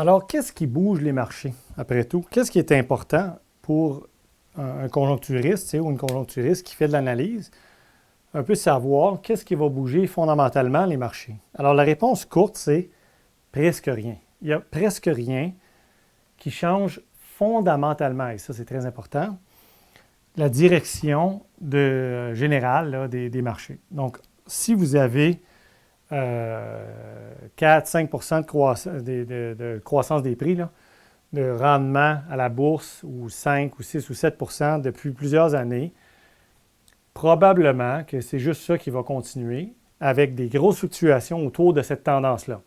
Alors, qu'est-ce qui bouge les marchés, après tout? Qu'est-ce qui est important pour un conjoncturiste, tu sais, ou une conjoncturiste qui fait de l'analyse? Un peu savoir qu'est-ce qui va bouger fondamentalement les marchés. Alors, la réponse courte, c'est presque rien. Il n'y a presque rien qui change fondamentalement, et ça, c'est très important, la direction générale là, des marchés. Donc, si vous avez 4-5 de croissance des prix, là, de rendement à la bourse, ou 5 ou 6 ou 7 depuis plusieurs années, probablement que c'est juste ça qui va continuer avec des grosses fluctuations autour de cette tendance-là.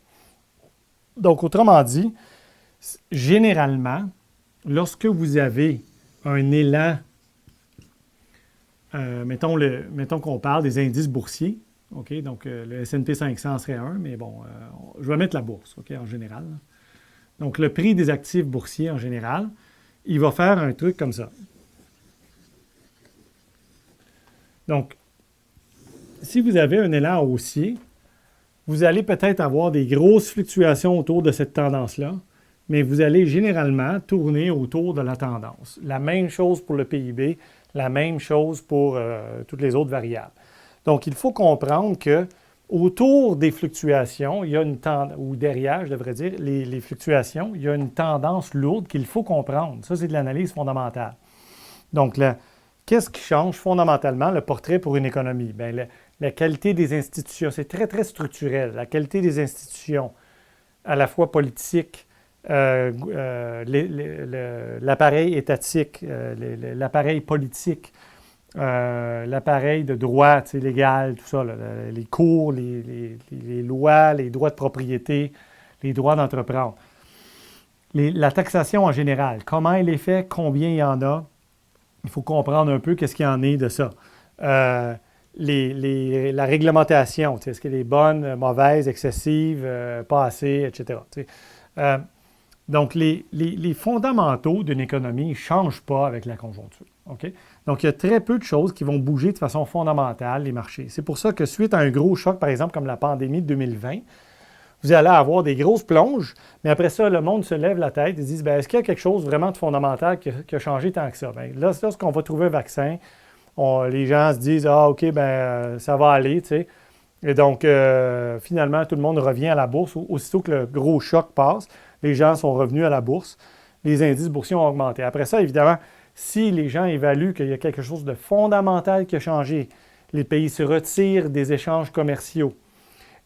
Donc, autrement dit, généralement, lorsque vous avez un élan, mettons qu'on parle des indices boursiers, OK, donc le S&P 500 serait un, mais bon, je vais mettre la bourse, OK, en général. Donc, le prix des actifs boursiers en général, il va faire un truc comme ça. Donc, si vous avez un élan haussier, vous allez peut-être avoir des grosses fluctuations autour de cette tendance-là, mais vous allez généralement tourner autour de la tendance. La même chose pour le PIB, la même chose pour toutes les autres variables. Donc, il faut comprendre que autour des fluctuations, il y a une tendance, ou derrière, je devrais dire, les fluctuations, il y a une tendance lourde qu'il faut comprendre. Ça, c'est de l'analyse fondamentale. Donc, qu'est-ce qui change fondamentalement le portrait pour une économie? Bien, la qualité des institutions, c'est très, très structurel. La qualité des institutions, à la fois politique, l'appareil étatique, l'appareil politique, l'appareil de droit légal, tout ça, là, les cours, les lois, les droits de propriété, les droits d'entreprendre. La taxation en général, comment elle est faite, combien il y en a, il faut comprendre un peu qu'est-ce qu'il y en est de ça. La réglementation, est-ce qu'elle est bonne, mauvaise, excessive, pas assez, etc. Donc, les fondamentaux d'une économie ne changent pas avec la conjoncture. Okay? Donc, il y a très peu de choses qui vont bouger de façon fondamentale les marchés. C'est pour ça que suite à un gros choc, par exemple, comme la pandémie de 2020, vous allez avoir des grosses plonges, mais après ça, le monde se lève la tête et se dit, est-ce qu'il y a quelque chose vraiment de fondamental qui a changé tant que ça? Bien, là, lorsqu'on va trouver un vaccin, les gens se disent, ah, OK, ça va aller, tu sais. Et donc, finalement, tout le monde revient à la bourse. Aussitôt que le gros choc passe, les gens sont revenus à la bourse. Les indices boursiers ont augmenté. Après ça, évidemment, si les gens évaluent qu'il y a quelque chose de fondamental qui a changé, les pays se retirent des échanges commerciaux,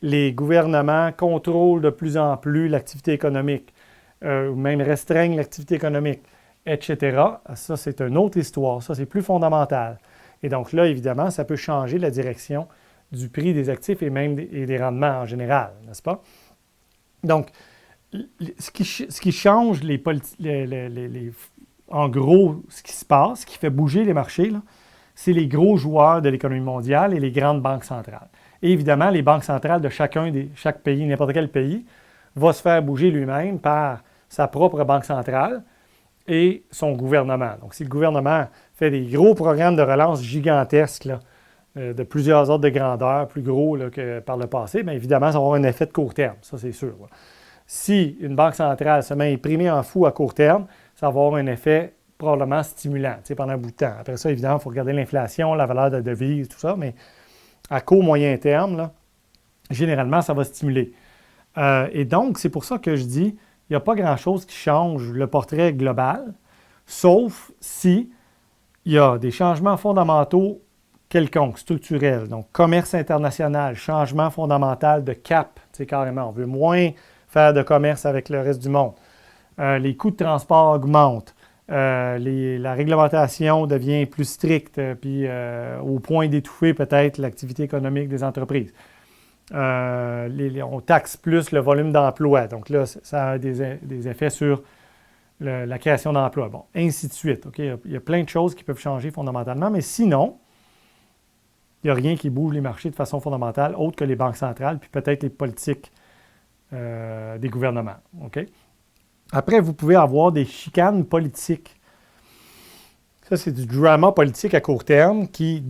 les gouvernements contrôlent de plus en plus l'activité économique, ou même restreignent l'activité économique, etc. Ça, c'est une autre histoire. Ça, c'est plus fondamental. Et donc là, évidemment, ça peut changer la direction du prix des actifs et même des rendements en général, n'est-ce pas? Donc, ce qui change en gros, ce qui se passe, ce qui fait bouger les marchés, c'est les gros joueurs de l'économie mondiale et les grandes banques centrales. Et évidemment, les banques centrales de chaque pays, n'importe quel pays, va se faire bouger lui-même par sa propre banque centrale et son gouvernement. Donc, si le gouvernement fait des gros programmes de relance gigantesques, là, de plusieurs ordres de grandeur, plus gros là, que par le passé, bien évidemment, ça va avoir un effet de court terme, ça c'est sûr. Là. Si une banque centrale se met à imprimer en fou à court terme, ça va avoir un effet probablement stimulant pendant un bout de temps. Après ça, évidemment, il faut regarder l'inflation, la valeur de la devise, tout ça, mais à court, moyen terme, là, généralement, ça va stimuler. Et donc, c'est pour ça que je dis, il n'y a pas grand-chose qui change le portrait global, sauf si il y a des changements fondamentaux quelconques, structurels. Donc, commerce international, changement fondamental de cap, carrément. On veut moins faire de commerce avec le reste du monde. Les coûts de transport augmentent. La réglementation devient plus stricte, puis au point d'étouffer peut-être l'activité économique des entreprises. On taxe plus le volume d'emploi. Donc là, ça a des effets sur la création d'emplois. Bon, ainsi de suite. Okay? Il y a plein de choses qui peuvent changer fondamentalement, mais sinon, il n'y a rien qui bouge les marchés de façon fondamentale, autre que les banques centrales, puis peut-être les politiques des gouvernements. Okay? Après, vous pouvez avoir des chicanes politiques. Ça, c'est du drama politique à court terme qui,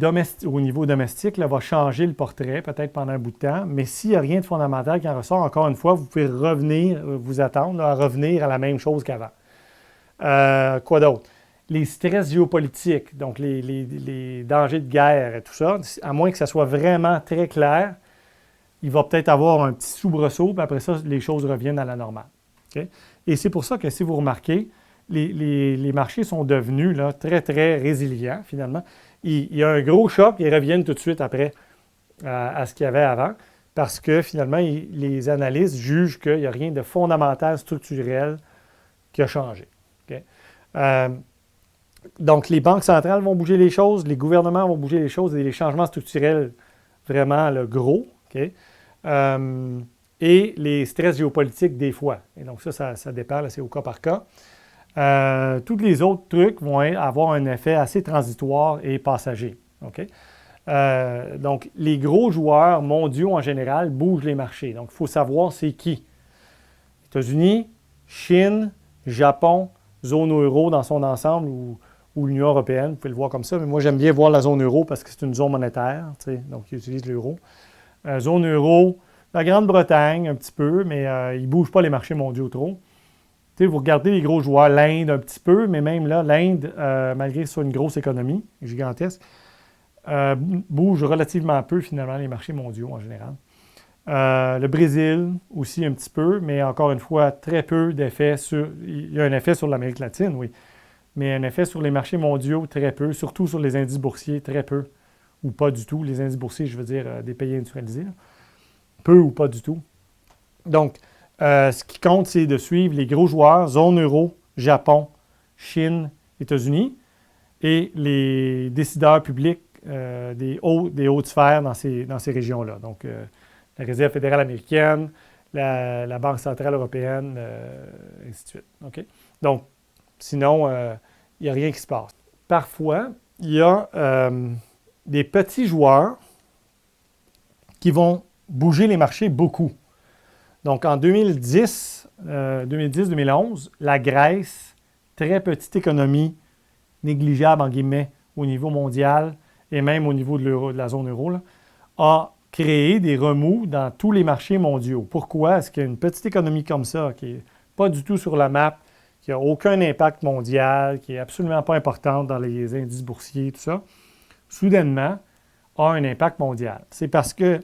au niveau domestique, là, va changer le portrait, peut-être pendant un bout de temps. Mais s'il n'y a rien de fondamental qui en ressort, encore une fois, vous pouvez revenir, vous attendre là, à revenir à la même chose qu'avant. Quoi d'autre? Les stress géopolitiques, donc les dangers de guerre et tout ça, à moins que ça soit vraiment très clair, il va peut-être avoir un petit soubresaut, puis après ça, les choses reviennent à la normale. Okay? Et c'est pour ça que si vous remarquez, les marchés sont devenus là, très, très résilients, finalement. Il y a un gros choc, ils reviennent tout de suite après à ce qu'il y avait avant, parce que finalement, les analystes jugent qu'il n'y a rien de fondamental, structurel qui a changé. Okay? Donc, les banques centrales vont bouger les choses, les gouvernements vont bouger les choses et les changements structurels vraiment là, gros. Okay? Et les stress géopolitiques des fois. Et donc, ça dépend, là, c'est au cas par cas. Tous les autres trucs vont avoir un effet assez transitoire et passager. Okay? Donc, les gros joueurs mondiaux en général bougent les marchés. Donc, il faut savoir c'est qui. États-Unis, Chine, Japon, zone euro dans son ensemble ou l'Union européenne, vous pouvez le voir comme ça. Mais moi, j'aime bien voir la zone euro parce que c'est une zone monétaire, donc ils utilisent l'euro. Zone euro, la Grande-Bretagne un petit peu, mais ils ne bougent pas les marchés mondiaux trop. Vous regardez les gros joueurs, l'Inde un petit peu, mais même là, l'Inde, malgré que ce soit une grosse économie gigantesque, bouge relativement peu finalement les marchés mondiaux en général. Le Brésil aussi un petit peu, mais encore une fois, très peu d'effet sur... Il y a un effet sur l'Amérique latine, oui, mais un effet sur les marchés mondiaux, très peu, surtout sur les indices boursiers, très peu, ou pas du tout. Les indices boursiers, je veux dire, des pays industrialisés, là. Peu ou pas du tout. Donc, ce qui compte, c'est de suivre les gros joueurs, zone euro, Japon, Chine, États-Unis, et les décideurs publics des hautes sphères dans ces régions-là. Donc, la Réserve fédérale américaine, la Banque centrale européenne, ainsi de suite. Okay? Donc, sinon, il n'y a rien qui se passe. Parfois, il y a des petits joueurs qui vont bouger les marchés beaucoup. Donc, en 2010-2011, la Grèce, très petite économie, négligeable en guillemets au niveau mondial et même au niveau de la zone euro, là, a créé des remous dans tous les marchés mondiaux. Pourquoi? Est-ce qu'une petite économie comme ça, qui n'est pas du tout sur la map, qui n'a aucun impact mondial, qui n'est absolument pas importante dans les indices boursiers, tout ça, soudainement a un impact mondial? C'est parce que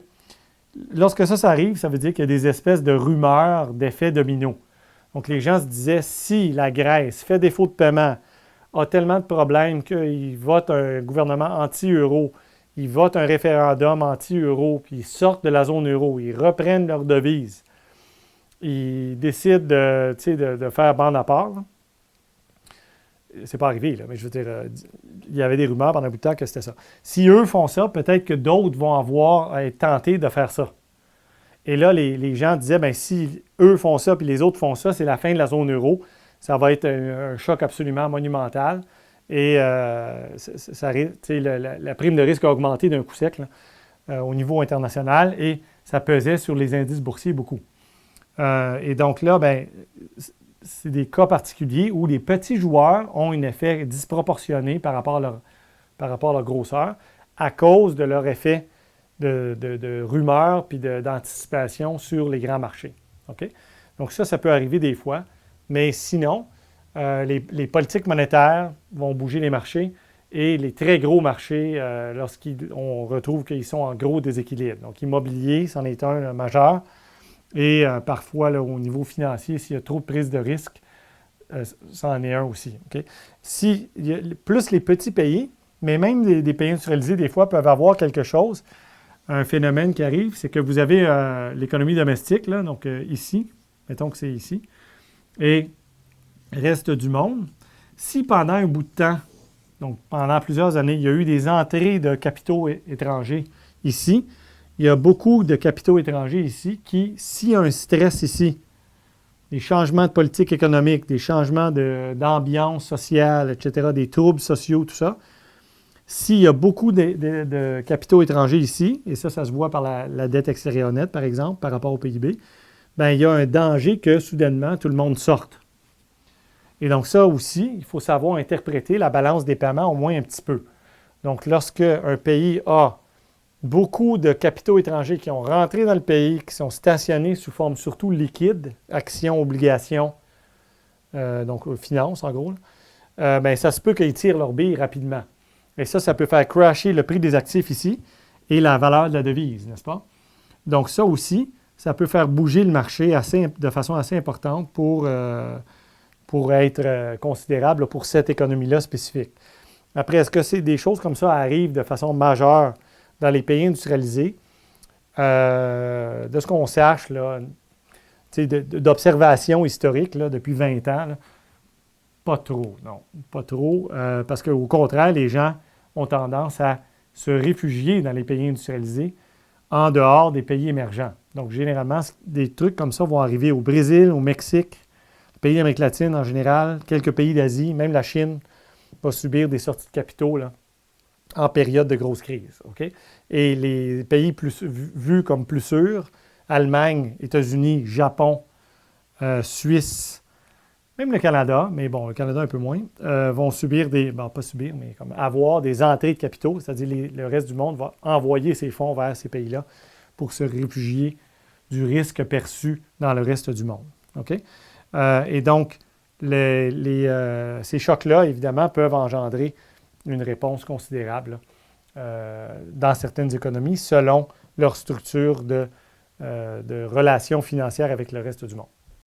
lorsque ça arrive, ça veut dire qu'il y a des espèces de rumeurs d'effets domino. Donc, les gens se disaient, si la Grèce fait défaut de paiement, a tellement de problèmes qu'ils votent un gouvernement anti-euro, ils votent un référendum anti-euro, puis ils sortent de la zone euro, ils reprennent leur devise, ils décident de faire bande à part. Là. C'est pas arrivé, là, mais je veux dire, il y avait des rumeurs pendant un bout de temps que c'était ça. Si eux font ça, peut-être que d'autres vont être tentés de faire ça. Et là, les gens disaient, bien, si eux font ça puis les autres font ça, c'est la fin de la zone euro. Ça va être un choc absolument monumental. Et la prime de risque a augmenté d'un coup sec là, au niveau international et ça pesait sur les indices boursiers beaucoup. Et donc là, bien, c'est des cas particuliers où les petits joueurs ont un effet disproportionné par rapport à leur grosseur à cause de leur effet de rumeurs puis d'anticipation sur les grands marchés. Okay? Donc ça peut arriver des fois, mais sinon, les politiques monétaires vont bouger les marchés et les très gros marchés, lorsqu'on retrouve qu'ils sont en gros déséquilibre. Donc immobilier, c'en est un majeur. Et parfois, là, au niveau financier, s'il y a trop de prise de risque, ça en est un aussi. Okay? Plus les petits pays, mais même des pays industrialisés, des fois, peuvent avoir quelque chose. Un phénomène qui arrive, c'est que vous avez l'économie domestique, là, donc ici, mettons que c'est ici, et reste du monde. Si pendant un bout de temps, donc pendant plusieurs années, il y a eu des entrées de capitaux étrangers ici, il y a beaucoup de capitaux étrangers ici qui, s'il y a un stress ici, des changements de politique économique, des changements d'ambiance sociale, etc., des troubles sociaux, tout ça, s'il y a beaucoup de capitaux étrangers ici, et ça se voit par la dette extérieure nette, par exemple, par rapport au PIB, bien, il y a un danger que, soudainement, tout le monde sorte. Et donc ça aussi, il faut savoir interpréter la balance des paiements au moins un petit peu. Donc lorsque un pays a beaucoup de capitaux étrangers qui ont rentré dans le pays, qui sont stationnés sous forme surtout liquide, actions, obligations, donc finances en gros, bien, ça se peut qu'ils tirent leur bille rapidement. Et ça peut faire crasher le prix des actifs ici et la valeur de la devise, n'est-ce pas? Donc ça aussi, ça peut faire bouger le marché de façon assez importante pour être considérable pour cette économie-là spécifique. Après, est-ce que c'est des choses comme ça arrivent de façon majeure dans les pays industrialisés? De ce qu'on sache, là, d'observation historique là, depuis 20 ans, là, pas trop, non. Pas trop, parce qu'au contraire, les gens ont tendance à se réfugier dans les pays industrialisés en dehors des pays émergents. Donc, généralement, des trucs comme ça vont arriver au Brésil, au Mexique, les pays d'Amérique latine en général, quelques pays d'Asie, même la Chine va subir des sorties de capitaux là, en période de grosse crise. Okay? Et les pays vus comme plus sûrs, Allemagne, États-Unis, Japon, Suisse, même le Canada, mais bon, le Canada un peu moins, vont subir pas subir, mais comme avoir des entrées de capitaux, c'est-à-dire le reste du monde va envoyer ses fonds vers ces pays-là pour se réfugier du risque perçu dans le reste du monde. OK? Et donc, ces chocs-là, évidemment, peuvent engendrer une réponse considérable dans certaines économies selon leur structure de relations financières avec le reste du monde.